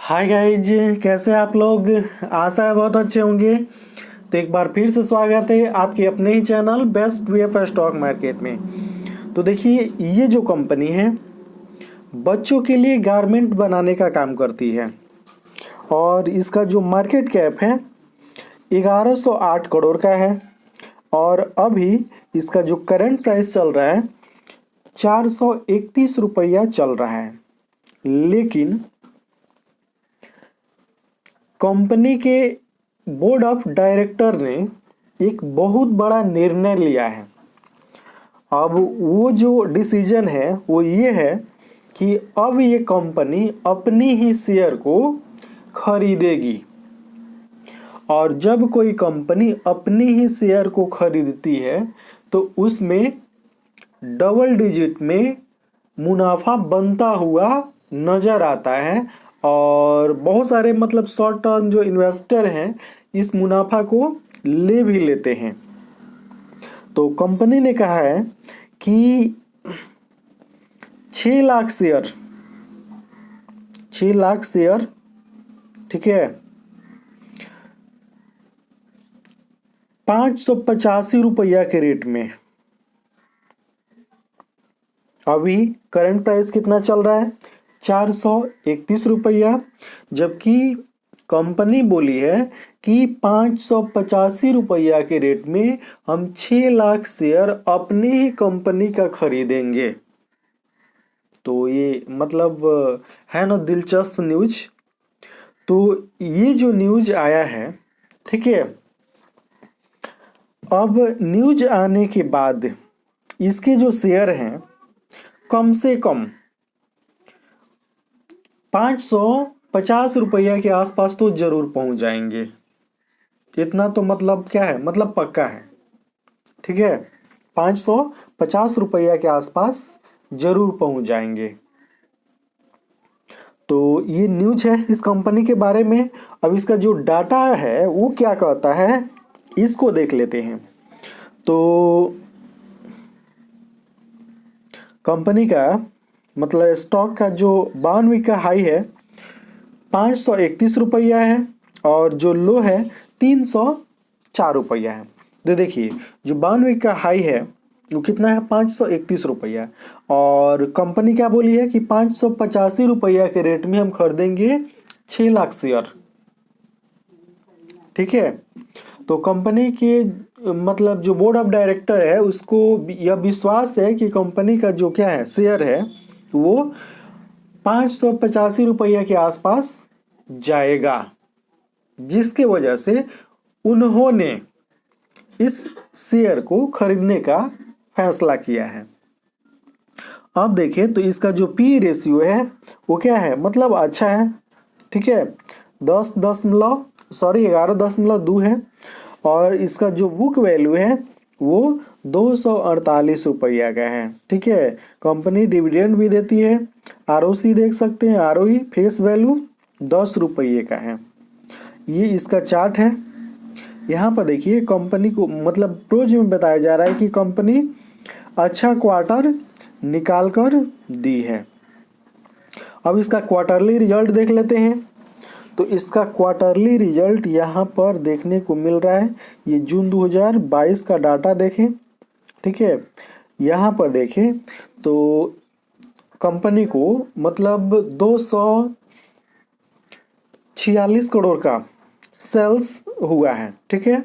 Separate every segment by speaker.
Speaker 1: Hi guys, कैसे हैं आप लोग। आशा है बहुत अच्छे होंगे। तो एक बार फिर से स्वागत है आपके अपने ही चैनल बेस्ट वे पर स्टॉक मार्केट में। तो देखिए, ये जो कंपनी है बच्चों के लिए गारमेंट बनाने का काम करती है और इसका जो मार्केट कैप है 1108 करोड़ का है। और अभी इसका जो करंट प्राइस चल रहा है 431 रुपया चल रहा है। लेकिन कंपनी के बोर्ड ऑफ डायरेक्टर ने एक बहुत बड़ा निर्णय लिया है। अब वो जो डिसीजन है वो ये है कि अब ये कंपनी अपनी ही शेयर को खरीदेगी। और जब कोई कंपनी अपनी ही शेयर को खरीदती है तो उसमें डबल डिजिट में मुनाफा बनता हुआ नजर आता है। और बहुत सारे मतलब शॉर्ट टर्म जो इन्वेस्टर हैं इस मुनाफा को ले भी लेते हैं। तो कंपनी ने कहा है कि 6 लाख शेयर 6 लाख शेयर, ठीक है, 585 रुपया के रेट में। अभी करंट प्राइस कितना चल रहा है 431 रुपया। जबकि कंपनी बोली है कि 585 रुपया के रेट में हम 6 लाख शेयर अपनी ही कंपनी का खरीदेंगे। तो ये मतलब है ना दिलचस्प न्यूज। तो ये जो न्यूज आया है, ठीक है, अब न्यूज आने के बाद इसके जो शेयर हैं कम से कम 550 रुपया के आसपास तो जरूर पहुंच जाएंगे। इतना तो मतलब क्या है, मतलब पक्का है, ठीक है। 550 रुपया के आसपास जरूर पहुंच जाएंगे। तो ये न्यूज है इस कंपनी के बारे में। अब इसका जो डाटा है वो क्या कहता है इसको देख लेते हैं। तो कंपनी का मतलब स्टॉक का जो 92 का हाई है 531 रुपया है और जो लो है 304 रुपया है। तो देखिए, जो 92 का हाई है वो कितना है 531 रुपया। और कंपनी क्या बोली है कि 585 रुपया के रेट में हम खरीदेंगे 6 लाख शेयर, ठीक है। तो कंपनी के मतलब जो बोर्ड ऑफ डायरेक्टर है उसको यह विश्वास है कि कंपनी का जो क्या है शेयर है वो 585 रुपया के आसपास जाएगा, जिसके वजह से उन्होंने इस शेयर को खरीदने का फैसला किया है। अब देखें तो इसका जो पी रेशियो है वो क्या है, मतलब अच्छा है, ठीक है, 11.2 है। और इसका जो बुक वैल्यू है वो 248 रुपया का है, ठीक है। कंपनी डिविडेंड भी देती है। आरओसी देख सकते हैं, आरओई फेस वैल्यू 10 रुपये का है। ये इसका चार्ट है। यहाँ पर देखिए कंपनी को मतलब प्रोज में बताया जा रहा है कि कंपनी अच्छा क्वार्टर निकाल कर दी है। अब इसका क्वार्टरली रिजल्ट देख लेते हैं। तो इसका क्वार्टरली रिजल्ट यहाँ पर देखने को मिल रहा है। ये जून 2022 का डाटा देखें, ठीक है। यहाँ पर देखें तो कंपनी को मतलब 246 करोड़ का सेल्स हुआ है, ठीक है।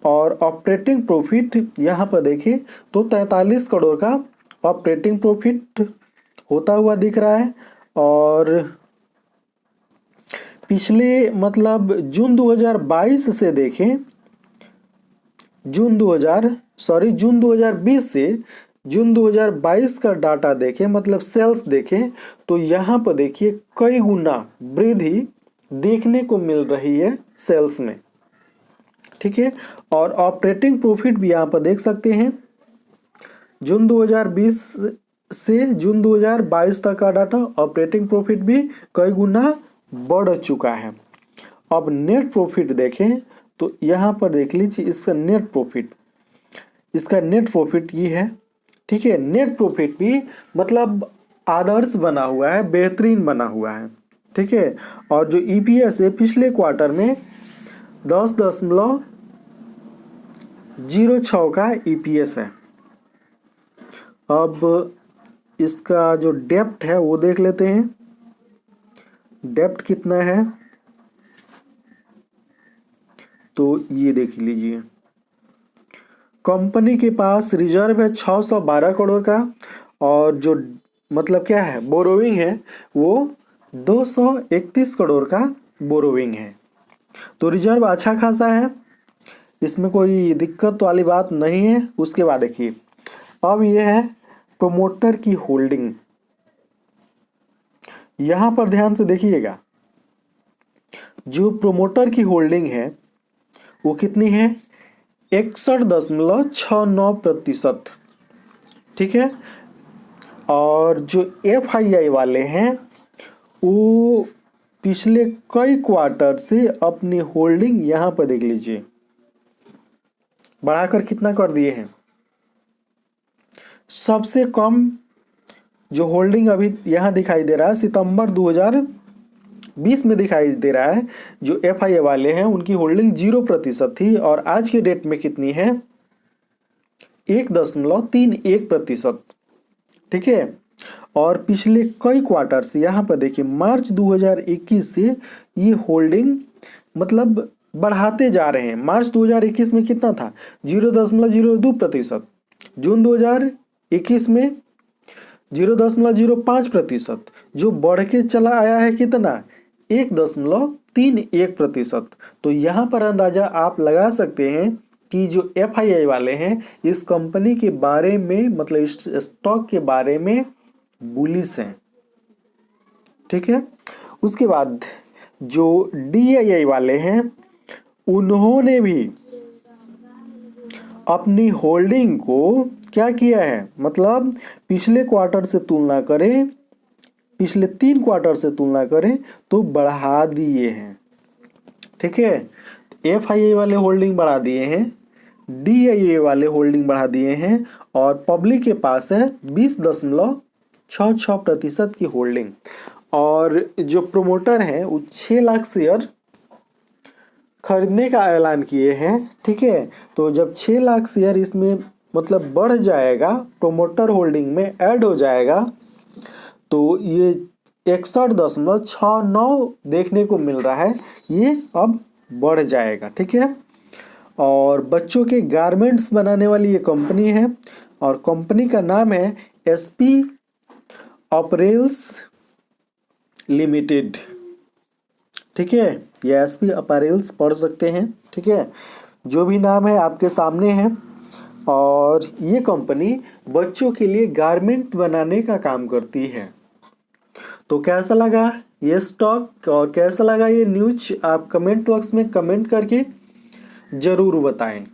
Speaker 1: और ऑपरेटिंग प्रॉफिट यहाँ पर देखें तो 43 करोड़ का ऑपरेटिंग प्रॉफिट होता हुआ दिख रहा है। और पिछले मतलब जून 2022 से देखें, जून 2020 से जून 2022 का डाटा देखें, मतलब सेल्स देखें, तो यहाँ पर देखिए कई गुना वृद्धि देखने को मिल रही है सेल्स में, ठीक है। और ऑपरेटिंग प्रॉफिट भी यहाँ पर देख सकते हैं, जून 2020 से जून 2022 तक का डाटा, ऑपरेटिंग प्रॉफिट भी कई गुना बढ़ चुका है। अब नेट प्रॉफिट देखें तो यहाँ पर देख लीजिए इसका नेट प्रॉफिट ये है, ठीक है। नेट प्रॉफिट भी मतलब आदर्श बना हुआ है, बेहतरीन बना हुआ है, ठीक है। और जो ईपीएस है पिछले क्वार्टर में 10.06 का ईपीएस है। अब इसका जो डेप्ट है वो देख लेते हैं, डेप्ट कितना है। तो ये देख लीजिए, कंपनी के पास रिजर्व है 612 करोड़ का, और जो मतलब क्या है बोरोविंग है वो 231 करोड़ का बोरोविंग है। तो रिजर्व अच्छा खासा है, इसमें कोई दिक्कत वाली बात नहीं है। उसके बाद देखिए, अब ये है प्रोमोटर की होल्डिंग। यहाँ पर ध्यान से देखिएगा, जो प्रोमोटर की होल्डिंग है वो कितनी है, 61.69%। ठीक है। और जो एफआईआई वाले हैं वो पिछले कई क्वार्टर से अपनी होल्डिंग यहाँ पर देख लीजिए बढ़ाकर कितना कर दिए हैं। सबसे कम जो होल्डिंग अभी यहाँ दिखाई दे रहा है सितंबर 2020 में दिखाई दे रहा है, जो एफआईआई वाले हैं उनकी होल्डिंग 0% थी, और आज के डेट में कितनी है, 1.31%। ठीक है। और पिछले कई क्वार्टर से यहाँ पर देखिए मार्च 2021 से ये होल्डिंग मतलब बढ़ाते जा रहे हैं। मार्च 2021 में कितना था, 0.02%। जून 2021 में 0.05%, जो बढ़ के चला आया है कितना, 1.31%। तो यहाँ पर अंदाजा आप लगा सकते हैं कि जो एफआईआई वाले हैं इस कंपनी के बारे में मतलब इस स्टॉक के बारे में बुलिश हैं। ठीक है। उसके बाद जो डीआईआई वाले हैं उन्होंने भी अपनी होल्डिंग को क्या किया है, मतलब पिछले क्वार्टर से तुलना करें, पिछले 3 क्वार्टर से तुलना करें तो बढ़ा दिए हैं। ठीक है। एफआईआई वाले होल्डिंग बढ़ा दिए हैं, डीआईआई वाले होल्डिंग बढ़ा दिए हैं, और पब्लिक के पास है 20.66% की होल्डिंग। और जो प्रोमोटर हैं वो 6 लाख शेयर खरीदने का ऐलान किए हैं। ठीक है। तो जब 6 लाख शेयर इसमें मतलब बढ़ जाएगा, प्रोमोटर होल्डिंग में ऐड हो जाएगा, तो ये 61.69 देखने को मिल रहा है, ये अब बढ़ जाएगा। ठीक है। और बच्चों के गारमेंट्स बनाने वाली ये कंपनी है, और कंपनी का नाम है एसपी अपरेल्स लिमिटेड। ठीक है। या एसपी अपरेल्स पढ़ सकते हैं। ठीक है। जो भी नाम है आपके सामने है, और ये कंपनी बच्चों के लिए गारमेंट बनाने का काम करती है। तो कैसा लगा ये स्टॉक और कैसा लगा ये न्यूज, आप कमेंट बॉक्स में कमेंट करके ज़रूर बताएं।